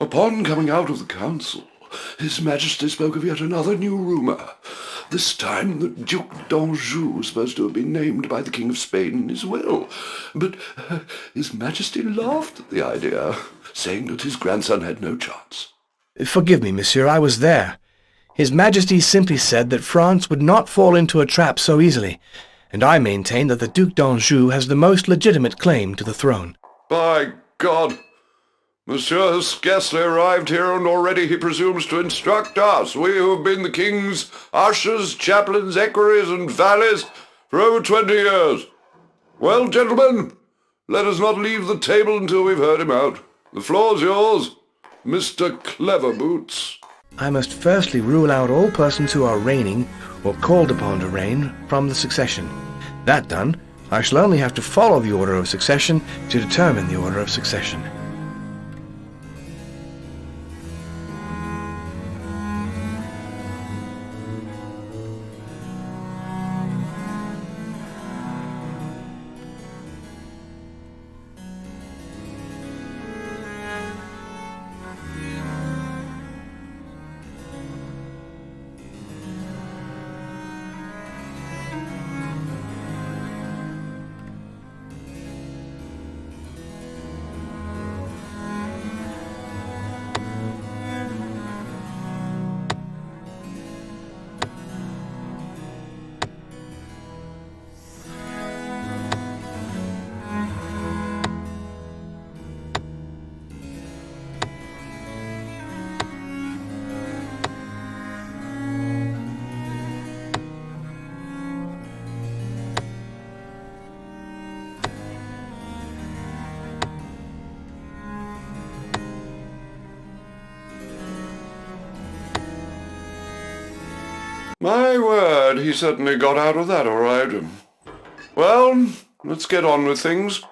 Upon coming out of the council, His Majesty spoke of yet another new rumour. This time the Duc d'Anjou was supposed to have been named by the King of Spain in his will, but His Majesty laughed at the idea, saying that his grandson had no chance. Forgive me, monsieur, I was there. His Majesty simply said that France would not fall into a trap so easily, and I maintain that the Duc d'Anjou has the most legitimate claim to the throne. By God! Monsieur has scarcely arrived here, and already he presumes to instruct us, we who have been the king's ushers, chaplains, equerries, and valets for over 20 years. Well, gentlemen, let us not leave the table until we've heard him out. The floor's yours, Mr. Cleverboots. I must firstly rule out all persons who are reigning, or called upon to reign, from the succession. That done, I shall only have to follow the order of succession to determine the order of succession. My word, he certainly got out of that all right. Well, let's get on with things.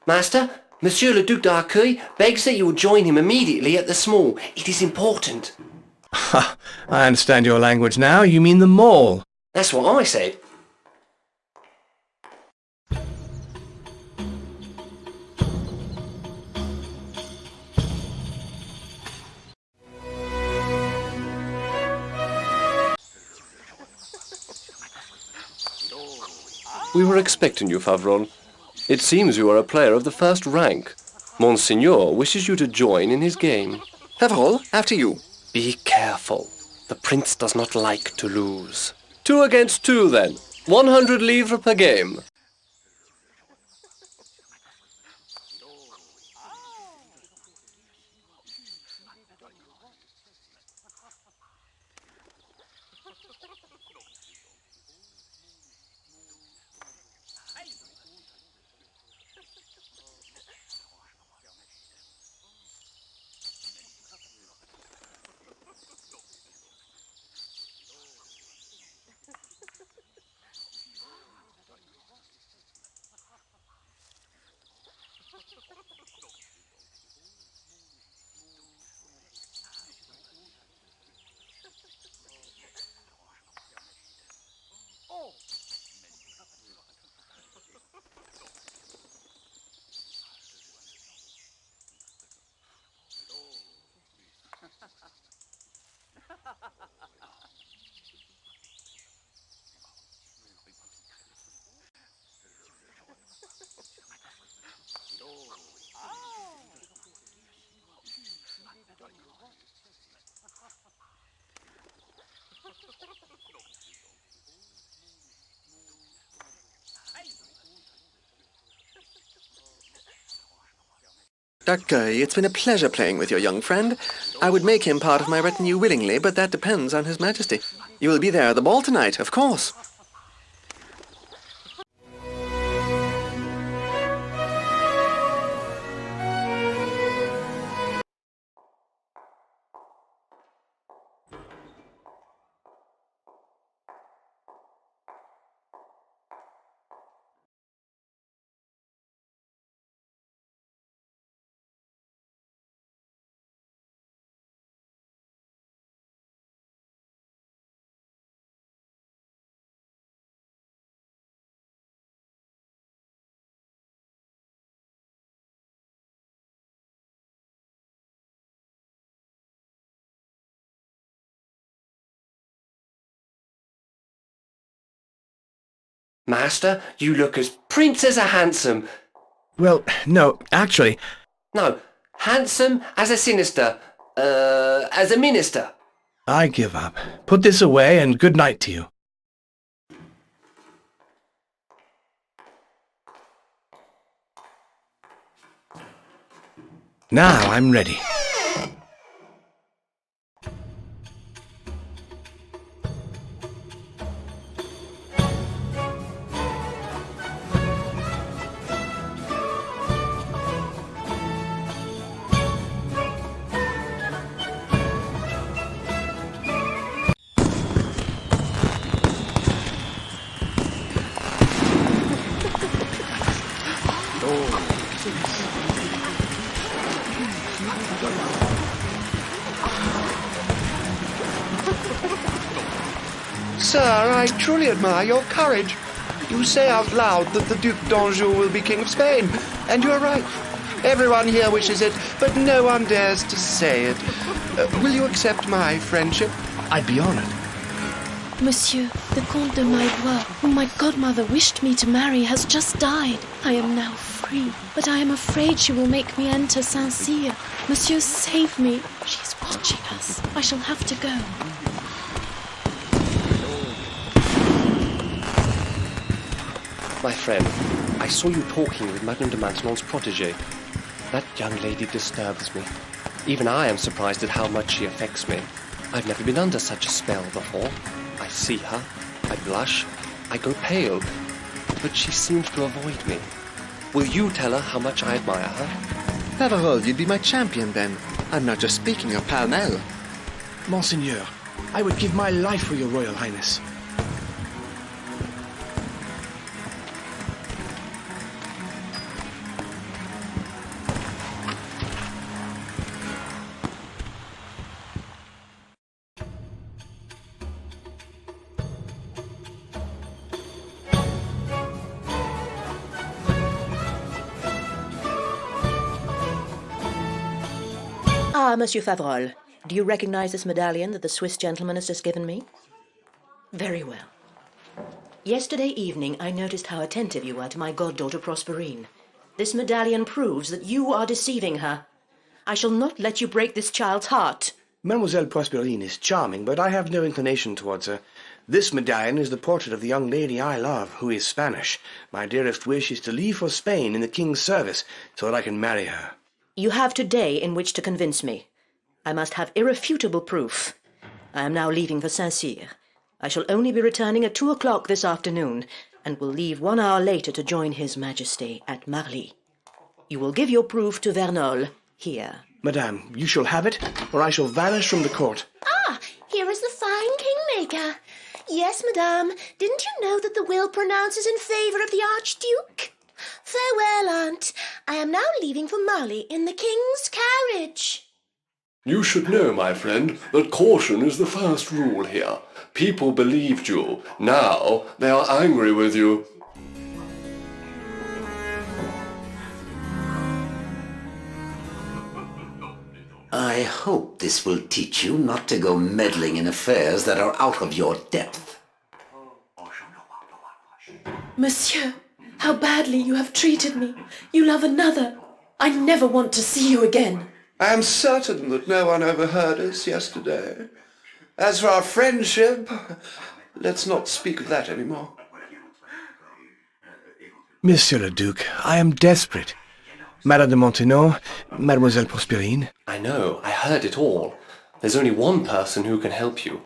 Master, Monsieur le Duc d'Arcueil begs that you will join him immediately at the Small. It is important. Ha! I understand your language now. You mean the mall. That's what I said. We were expecting you, Favron. It seems you are a player of the first rank. Monseigneur wishes you to join in his game. Favron, after you. Be careful. The prince does not like to lose. 2 against 2, then. 100 livres per game. D'Arcueil, it's been a pleasure playing with your young friend. I would make him part of my retinue willingly, but that depends on His Majesty. You will be there at the ball tonight, of course. Master, you look as prince as a handsome. Well, no, actually, No, handsome as a sinister. As a minister. I give up. Put this away and good night to you. Now I'm ready. Sir, I truly admire your courage. You say out loud that the Duc d'Anjou will be King of Spain, and you are right. Everyone here wishes it, but no one dares to say it. Will you accept my friendship? I'd be honored. Monsieur, the Comte de Maillebois, whom my godmother wished me to marry, has just died. I am now free, but I am afraid she will make me enter Saint-Cyr. Monsieur, save me. She is watching us. I shall have to go. My friend, I saw you talking with Madame de Maintenon's protégé. That young lady disturbs me. Even I am surprised at how much she affects me. I've never been under such a spell before. I see her, I blush, I go pale, but she seems to avoid me. Will you tell her how much I admire her? Faverolles, you'd be my champion then. I'm not just speaking of pell-mell. Monseigneur, I would give my life for your Royal Highness. Ah, Monsieur Faverolles, do you recognize this medallion that the Swiss gentleman has just given me? Very well. Yesterday evening, I noticed how attentive you were to my goddaughter Prosperine. This medallion proves that you are deceiving her. I shall not let you break this child's heart. Mademoiselle Prosperine is charming, but I have no inclination towards her. This medallion is the portrait of the young lady I love, who is Spanish. My dearest wish is to leave for Spain in the king's service, so that I can marry her. You have today in which to convince me. I must have irrefutable proof. I am now leaving for Saint-Cyr. I shall only be returning at 2 o'clock this afternoon, and will leave 1 hour later to join His Majesty at Marly. You will give your proof to Vernol, here. Madame, you shall have it, or I shall vanish from the court. Ah, here is the fine kingmaker. Yes, madame, didn't you know that the will pronounces in favour of the Archduke? Farewell, aunt. I am now leaving for Marly in the king's carriage. You should know, my friend, that caution is the first rule here. People believed you. Now they are angry with you. I hope this will teach you not to go meddling in affairs that are out of your depth. Monsieur, how badly you have treated me. You love another. I never want to see you again. I am certain that no one overheard us yesterday. As for our friendship, let's not speak of that anymore. Monsieur le Duc, I am desperate. Madame de Maintenon, Mademoiselle Prosperine. I know, I heard it all. There's only one person who can help you.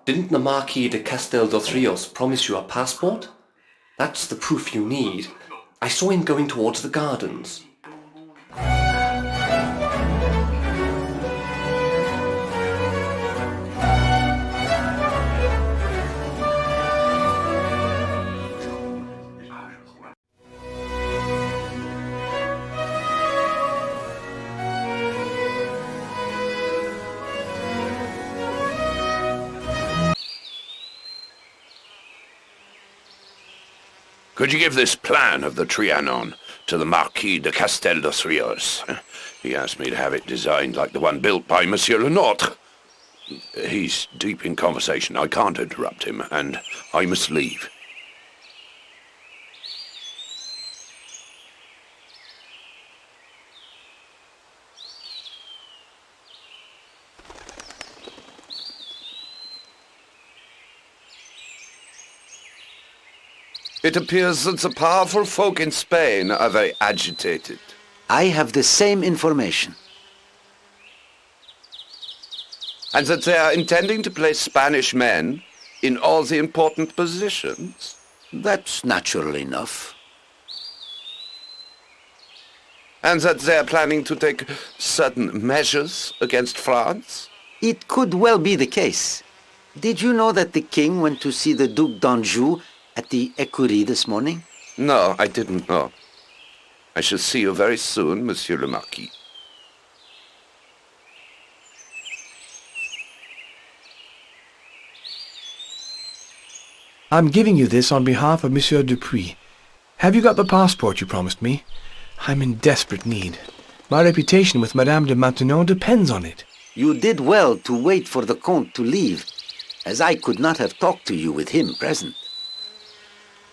Didn't the Marquis de Castel dos Rios promise you a passport? That's the proof you need. I saw him going towards the gardens. Could you give this plan of the Trianon to the Marquis de Castel dos Rios? He asked me to have it designed like the one built by Monsieur Le Nôtre. He's deep in conversation. I can't interrupt him, and I must leave. It appears that the powerful folk in Spain are very agitated. I have the same information. And that they are intending to place Spanish men in all the important positions. That's natural enough. And that they are planning to take certain measures against France. It could well be the case. Did you know that the king went to see the Duc d'Anjou at the Écurie this morning? No, I didn't know. I shall see you very soon, Monsieur le Marquis. I'm giving you this on behalf of Monsieur Dupuis. Have you got the passport you promised me? I'm in desperate need. My reputation with Madame de Maintenon depends on it. You did well to wait for the Comte to leave, as I could not have talked to you with him present.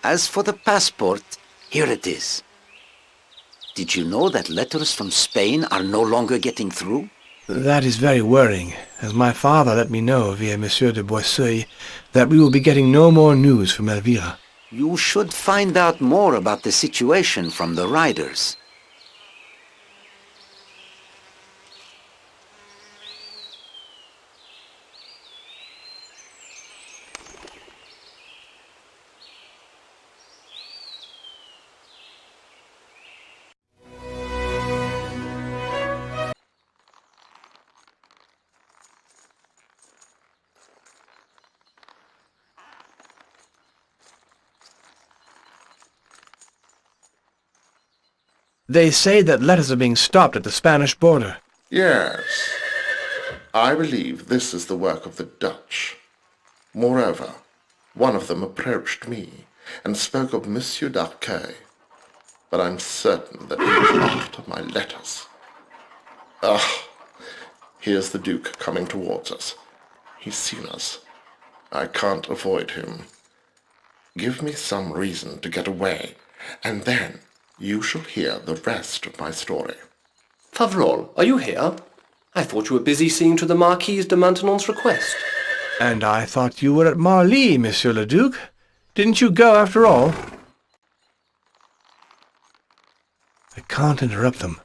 As for the passport, here it is. Did you know that letters from Spain are no longer getting through? That is very worrying, as my father let me know via Monsieur de Boisseuil that we will be getting no more news from Elvira. You should find out more about the situation from the riders. They say that letters are being stopped at the Spanish border. Yes. I believe this is the work of the Dutch. Moreover, one of them approached me and spoke of Monsieur d'Arquet, but I'm certain that he was after my letters. Ah, here's the Duke coming towards us. He's seen us. I can't avoid him. Give me some reason to get away, and then you shall hear the rest of my story. Faverolles, are you here? I thought you were busy seeing to the Marquise de Maintenon's request. And I thought you were at Marly, Monsieur le Duc. Didn't you go after all? I can't interrupt them.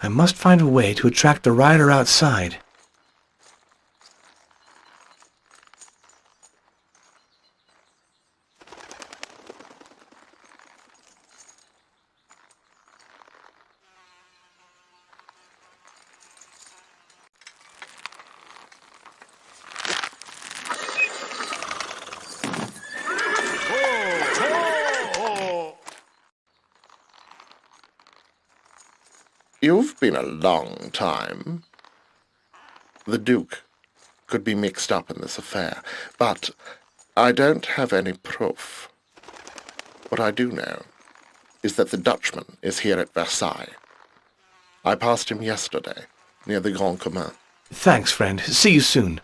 I must find a way to attract the rider outside. You've been a long time. The Duke could be mixed up in this affair, but I don't have any proof. What I do know is that the Dutchman is here at Versailles. I passed him yesterday, near the Grand Commun. Thanks, friend. See you soon.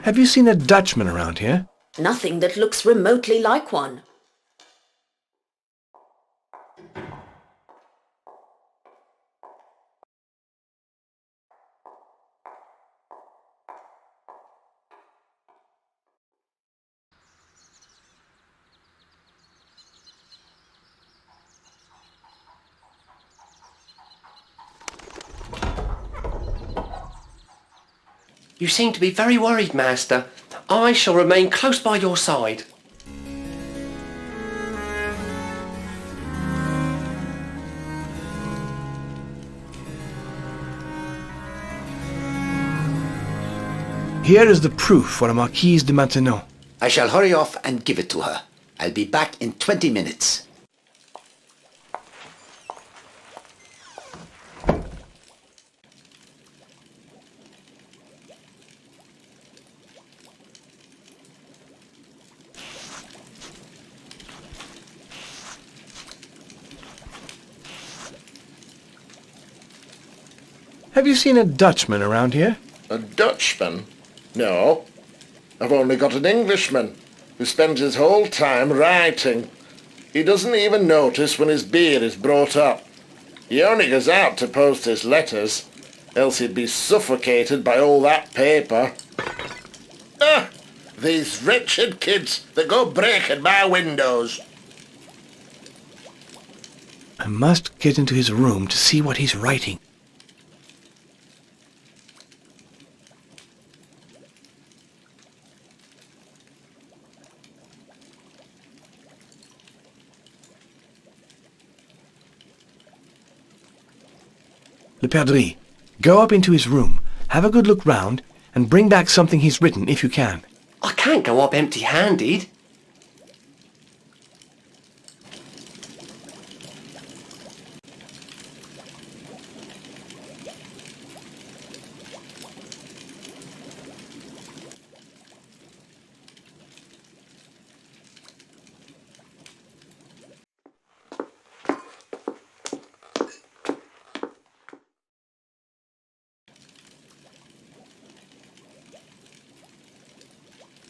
Have you seen a Dutchman around here? Nothing that looks remotely like one. You seem to be very worried, Master. I shall remain close by your side. Here is the proof for a Marquise de Maintenon. I shall hurry off and give it to her. I'll be back in 20 minutes. Have you seen a Dutchman around here? A Dutchman? No. I've only got an Englishman who spends his whole time writing. He doesn't even notice when his beer is brought up. He only goes out to post his letters, else he'd be suffocated by all that paper. Ah! These wretched kids that go breaking my windows. I must get into his room to see what he's writing. Le Perdrix, go up into his room, have a good look round, and bring back something he's written if you can. I can't go up empty-handed.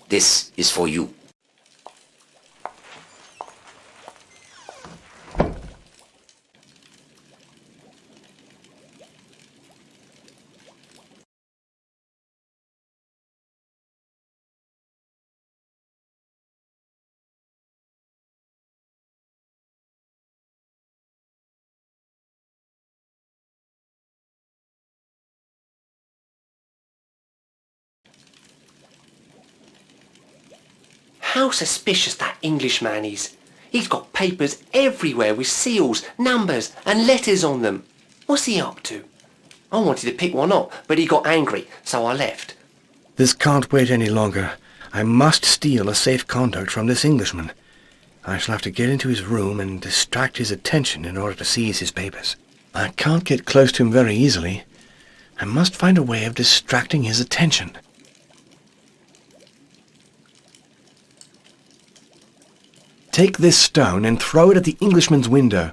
This is for you. How suspicious that Englishman is. He's got papers everywhere with seals, numbers and letters on them. What's he up to? I wanted to pick one up, but he got angry, so I left. This can't wait any longer. I must steal a safe conduct from this Englishman. I shall have to get into his room and distract his attention in order to seize his papers. I can't get close to him very easily. I must find a way of distracting his attention. Take this stone and throw it at the Englishman's window.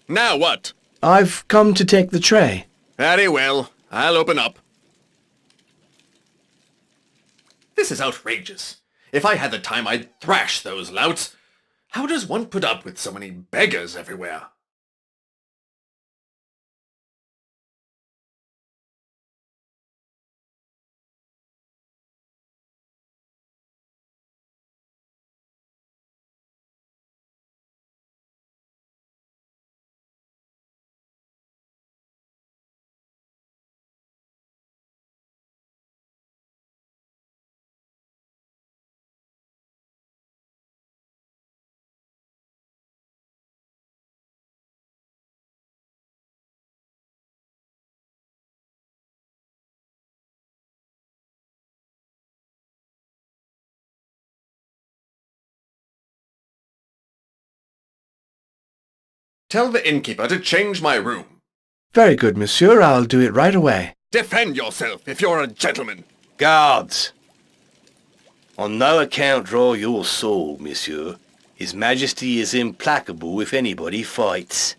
Now what? I've come to take the tray. Very well. I'll open up. This is outrageous. If I had the time, I'd thrash those louts. How does one put up with so many beggars everywhere? Tell the innkeeper to change my room. Very good, monsieur. I'll do it right away. Defend yourself if you're a gentleman. Guards! On no account draw your sword, monsieur. His Majesty is implacable if anybody fights.